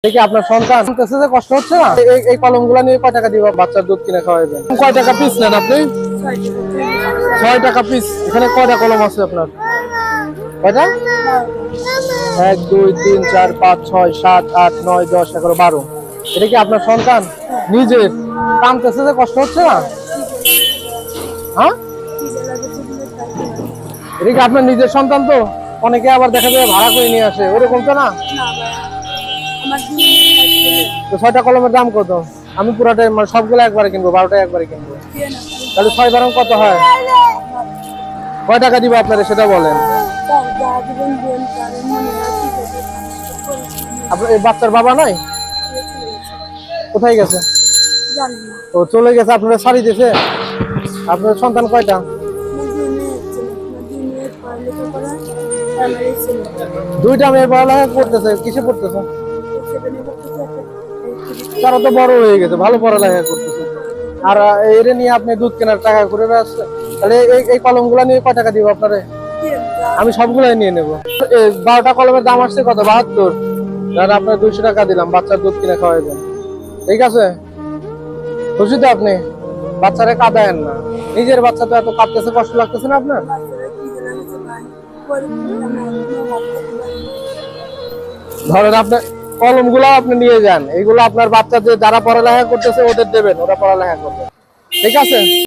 দেখি আপনার সন্তান যে কষ্ট হচ্ছে না, এই কলমগুলো নিয়ে কয় টাকা দিব? বাচ্চার দুধ কিনে খাওয়াবেন। কয় টাকা পিস নেন আপনি? 6 টাকা পিস। এখানে কয়টা কলম আছে আপনার? কয়টা? 1 2 3 4 5 6 7 8 9 10 11 12। এটা কি আপনার সন্তান নিজের? কামতেছে যে কষ্ট হচ্ছে না? হ্যাঁ, এটা কি আপনার নিজের সন্তান? তো অনেকে আবার দেখা যায় ভাড়া করে নিয়ে আসে, ওরকম তো না? তো 6টা কলমের দাম কত? আমি পুরাটাই মানে সবগুলো একবারে কিনবো, 12টা একবারে কিনবো। তাহলে 6 বারং কত হয়? কয় টাকা দিব আপনারা সেটা বলেন। আপনার এই বাচ্চার বাবা নাই? কোথায় গেছে? ও চলে গেছে, আপনারা ছাড়ি দিয়েছে? আপনার সন্তান কয়টা? 2টা মেয়ে পড়ালেখা করতেছে। কিসে পড়তেছে? তারা তো বড় হয়ে গেছে, ভালো পড়ালেখা করতেছে। আর এর নিয়ে আপনি দুধ কেনার টাকা করে আসছেন। তাহলে এই কলমগুলো নিয়ে কয় টাকা দিব আপনারে? আমি সবগুলাই নিয়ে নেবো। 12টা কলমের দাম আসছে কত? 72। তাহলে আপনার 200 টাকা দিলাম, বাচ্চার দুধ কিনে খাওয়াইবেন। ঠিক আছে? খুশি তো আপনি? বাচ্চারে কাঁদায়েন না। নিজের বাচ্চা তো এত কাঁদতেছে, কষ্ট লাগতেছে না আপনার? ধরেন আপনার কলমগুলো আপনি নিয়ে যান, এইগুলো আপনার বাচ্চা যে যারা পড়ালেখা করতেছে ওদের দেবেন, ওরা পড়ালেখা করবে। ঠিক আছে?